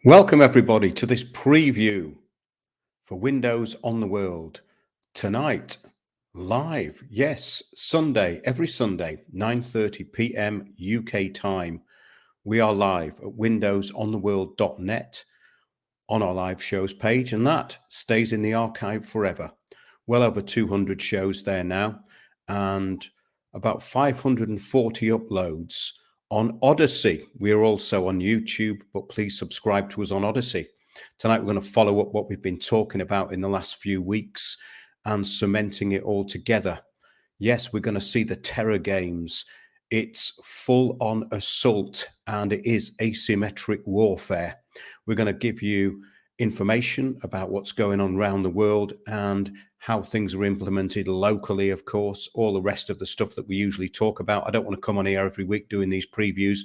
Welcome, everybody, to this preview for Windows on the World. Tonight, live, yes, Sunday, every Sunday, 9:30 p.m. UK time. We are live at windowsontheworld.net on our live shows page, and that stays in the archive forever. Well over 200 shows there now, and about 540 uploads on Odyssey. We are also on YouTube, but please subscribe to us on Odyssey. Tonight, we're going to follow up what we've been talking about in the last few weeks and cementing it all together. Yes, we're going to see the terror games. It's full on assault and it is asymmetric warfare. We're going to give you information about what's going on around the world and how things are implemented locally, of course, all the rest of the stuff that we usually talk about. I don't want to come on here every week doing these previews,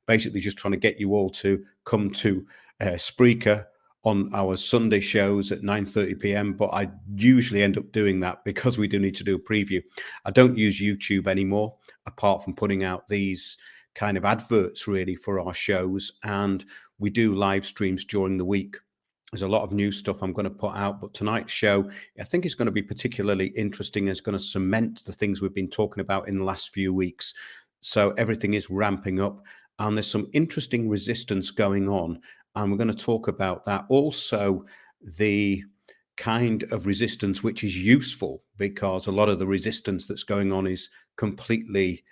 basically just trying to get you all to come to Spreaker on our Sunday shows at 9:30 p.m. But I usually end up doing that because we do need to do a preview. I don't use YouTube anymore, apart from putting out these kind of adverts really for our shows. And we do live streams during the week. There's a lot of new stuff I'm going to put out, but tonight's show, I think, is going to be particularly interesting. It's going to cement the things we've been talking about in the last few weeks. So everything is ramping up, and there's some interesting resistance going on, and we're going to talk about that. Also, the kind of resistance which is useful, because a lot of the resistance that's going on is completely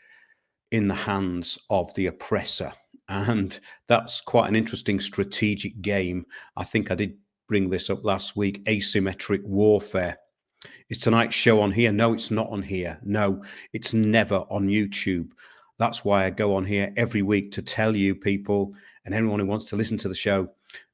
in the hands of the oppressor. And that's quite an interesting strategic game. I think I did bring this up last week. Asymmetric warfare. Is tonight's show on here? No, it's not on here. No, it's never on YouTube. That's why I go on here every week to tell you people and anyone who wants to listen to the show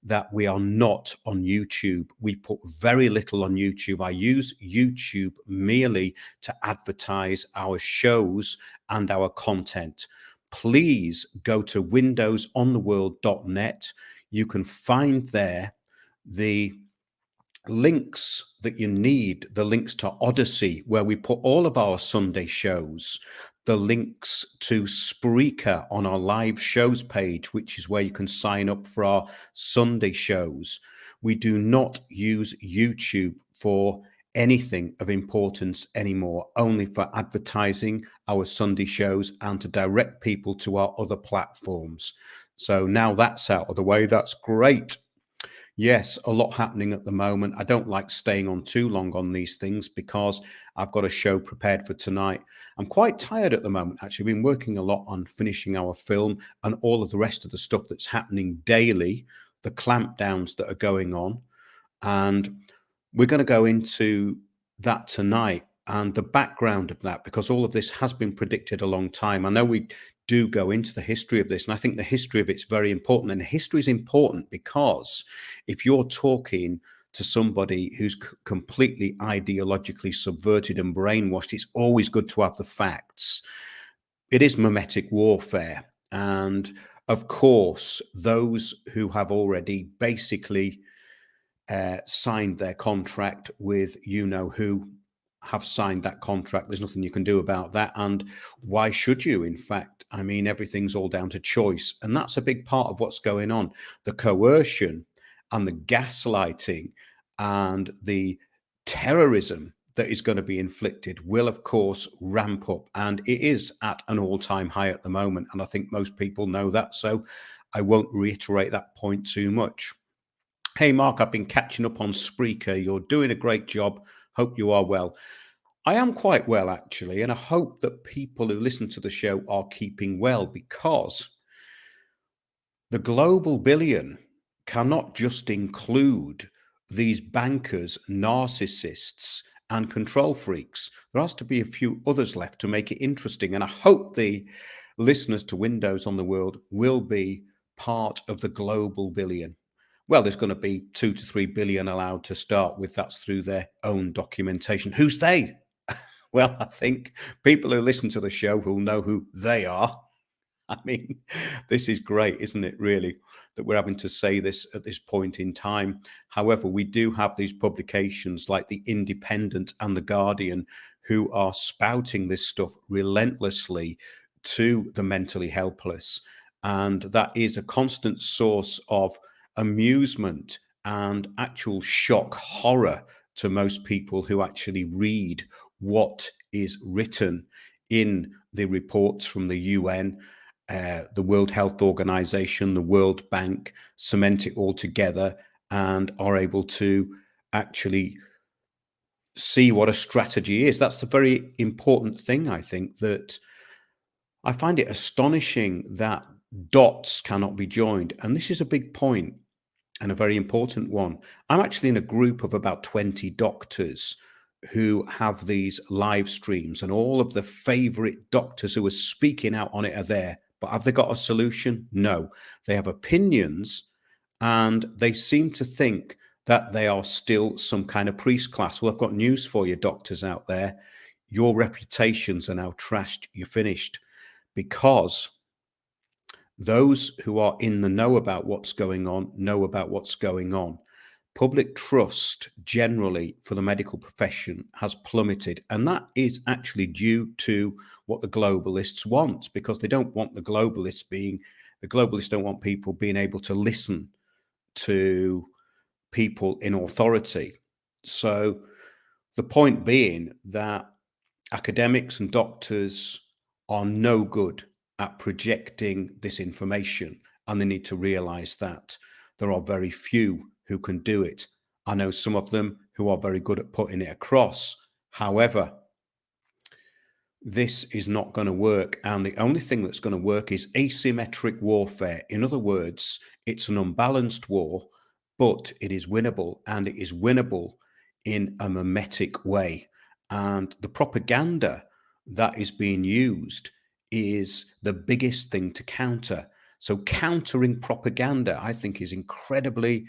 that we are not on YouTube. We put very little on YouTube. I use YouTube merely to advertise our shows and our content. Please go to windowsontheworld.net. You can find there the links that you need, the links to Odyssey, where we put all of our Sunday shows, the links to Spreaker on our live shows page, which is where you can sign up for our Sunday shows. We do not use YouTube for anything of importance anymore, only for advertising our Sunday shows and to direct people to our other platforms. So now that's out of the way. That's great. Yes, a lot happening at the moment. I don't like staying on too long on these things because I've got a show prepared for tonight. I'm quite tired at the moment, actually. I've been working a lot on finishing our film and all of the rest of the stuff that's happening daily, the clampdowns that are going on. And we're going to go into that tonight and the background of that, because all of this has been predicted a long time. I know we do go into the history of this, and I think the history of it's very important. And history is important because if you're talking to somebody who's completely ideologically subverted and brainwashed, it's always good to have the facts. It is mimetic warfare. And of course, those who have already basically signed their contract with you know who have signed that contract. There's nothing you can do about that. And why should you? In fact, I mean, everything's all down to choice. And that's a big part of what's going on. The coercion and the gaslighting and the terrorism that is going to be inflicted will, of course, ramp up. And it is at an all-time high at the moment. And I think most people know that. So I won't reiterate that point too much. Hey, Mark, I've been catching up on Spreaker. You're doing a great job. Hope you are well. I am quite well, actually, and I hope that people who listen to the show are keeping well, because the global billion cannot just include these bankers, narcissists, and control freaks. There has to be a few others left to make it interesting, and I hope the listeners to Windows on the World will be part of the global billion. Well, there's going to be 2 to 3 billion allowed to start with. That's through their own documentation. Who's they? Well, I think people who listen to the show will know who they are. I mean, this is great, isn't it, really, that we're having to say this at this point in time. However, we do have these publications like The Independent and The Guardian who are spouting this stuff relentlessly to the mentally helpless. And that is a constant source of amusement and actual shock horror to most people who actually read what is written in the reports from the UN, the World Health Organization, the World Bank, cement it all together and are able to actually see what a strategy is. That's the very important thing, I think, that I find it astonishing that dots cannot be joined. And this is a big point and a very important one. I'm actually in a group of about 20 doctors who have these live streams, and all of the favorite doctors who are speaking out on it are there. But have they got a solution? No. They have opinions, and they seem to think that they are still some kind of priest class. Well, I've got news for you, doctors out there. Your reputations are now trashed. You're finished, because those who are in the know about what's going on know about what's going on. Public trust generally for the medical profession has plummeted, and that is actually due to what the globalists want, because they don't want the globalists don't want people being able to listen to people in authority. So the point being that academics and doctors are no good at projecting this information, and they need to realize that there are very few who can do it. I know some of them who are very good at putting it across. However, this is not going to work, and the only thing that's going to work is asymmetric warfare. In other words, it's an unbalanced war, but it is winnable, and it is winnable in a mimetic way. And the propaganda that is being used is the biggest thing to counter. So countering propaganda, I think, is incredibly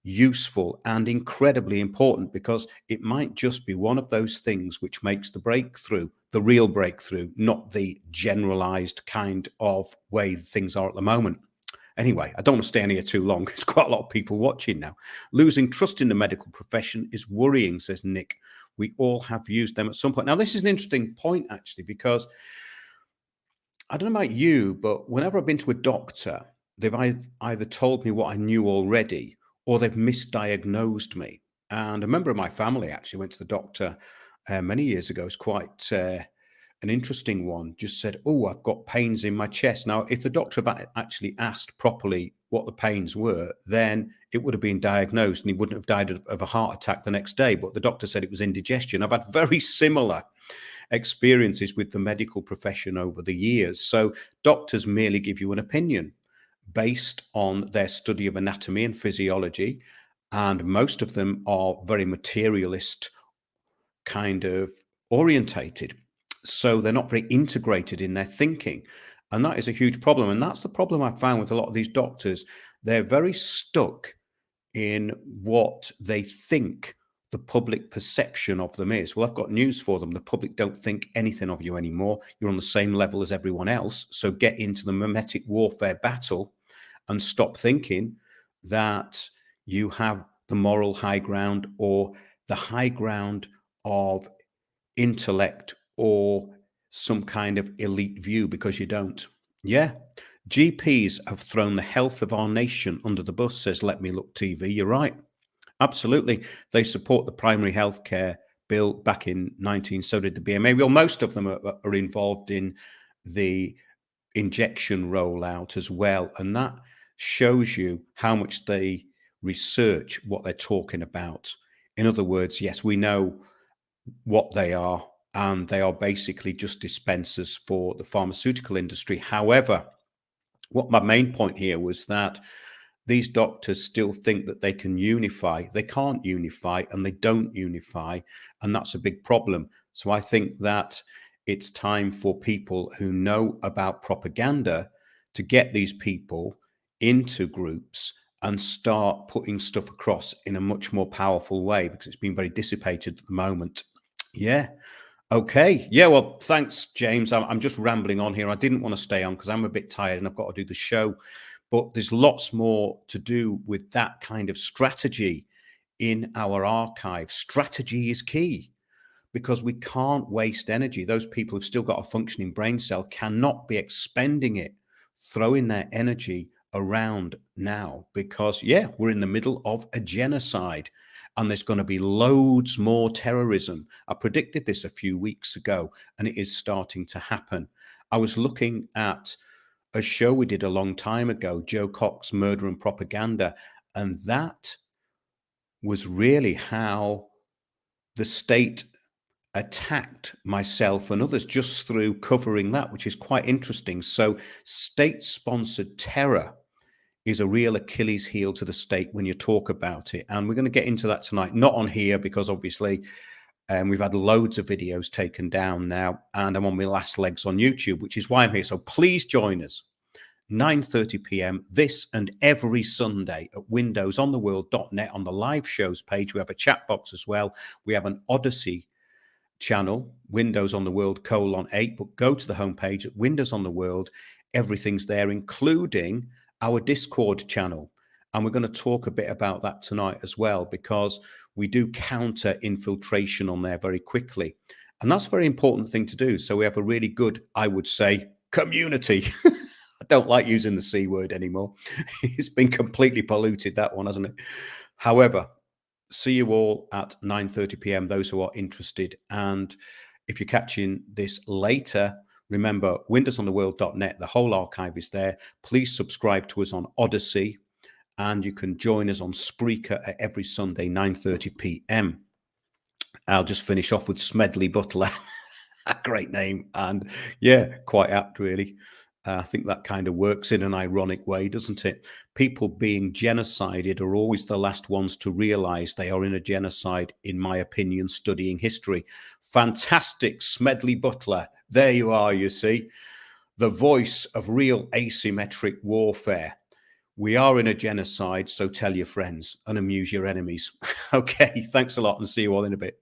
useful and incredibly important, because it might just be one of those things which makes the breakthrough, the real breakthrough, not the generalized kind of way things are at the moment. Anyway, I don't want to stay in here too long. There's quite a lot of people watching now. Losing trust in the medical profession is worrying, says Nick. We all have used them at some point. Now, this is an interesting point, actually, because I don't know about you, but whenever I've been to a doctor, they've either told me what I knew already, or they've misdiagnosed me. And a member of my family actually went to the doctor many years ago. It's quite an interesting one. Just said, "Oh, I've got pains in my chest." Now, if the doctor had actually asked properly what the pains were, then it would have been diagnosed and he wouldn't have died of a heart attack the next day. But the doctor said it was indigestion. I've had very similar experiences with the medical profession over the years. So doctors merely give you an opinion based on their study of anatomy and physiology, and most of them are very materialist kind of orientated. So they're not very integrated in their thinking. And that is a huge problem. And that's the problem I found with a lot of these doctors. They're very stuck in what they think the public perception of them is. Well, I've got news for them. The public don't think anything of you anymore. You're on the same level as everyone else. So get into the mimetic warfare battle and stop thinking that you have the moral high ground or the high ground of intellect or some kind of elite view, because you don't. Yeah. GPs have thrown the health of our nation under the bus, says Let Me Look TV. You're right. Absolutely. They support the primary healthcare bill back in 19. So did the BMA. Well, most of them are involved in the injection rollout as well. And that shows you how much they research what they're talking about. In other words, yes, we know what they are, and they are basically just dispensers for the pharmaceutical industry. However, what my main point here was that these doctors still think that they can unify. They can't unify, and they don't unify, and that's a big problem. So I think that it's time for people who know about propaganda to get these people into groups and start putting stuff across in a much more powerful way, because it's been very dissipated at the moment. Yeah. Okay. Yeah. Well, thanks, James. I'm just rambling on here. I didn't want to stay on because I'm a bit tired and I've got to do the show. But there's lots more to do with that kind of strategy in our archive. Strategy is key, because we can't waste energy. Those people who've still got a functioning brain cell cannot be expending it, throwing their energy around now because, yeah, we're in the middle of a genocide and there's going to be loads more terrorism. I predicted this a few weeks ago and it is starting to happen. I was looking at a show we did a long time ago, Joe Cox, Murder and Propaganda, and that was really how the state attacked myself and others just through covering that, which is quite interesting. So state-sponsored terror is a real Achilles heel to the state when you talk about it. And we're going to get into that tonight, not on here because obviously we've had loads of videos taken down now and I'm on my last legs on YouTube, which is why I'm here. So please join us 9:30 p.m. this and every Sunday at windowsontheworld.net on the live shows page. We have a chat box as well. We have an Odyssey channel, Windows on the World :8, but go to the homepage at Windows on the World. Everything's there, including our Discord channel. And we're going to talk a bit about that tonight as well, because we do counter infiltration on there very quickly. And that's a very important thing to do. So we have a really good, I would say, community. I don't like using the C word anymore. It's been completely polluted, that one, hasn't it? However, see you all at 9:30 p.m. those who are interested. And if you're catching this later, remember windowsontheworld.net, the whole archive is there. Please subscribe to us on Odyssey and you can join us on Spreaker at every Sunday 9:30 p.m. I'll just finish off with Smedley Butler. A great name, and yeah, quite apt really. I think that kind of works in an ironic way, doesn't it? People being genocided are always the last ones to realize they are in a genocide, in my opinion, studying history. Fantastic, Smedley Butler. There you are, you see. The voice of real asymmetric warfare. We are in a genocide, so tell your friends and amuse your enemies. Okay, thanks a lot and see you all in a bit.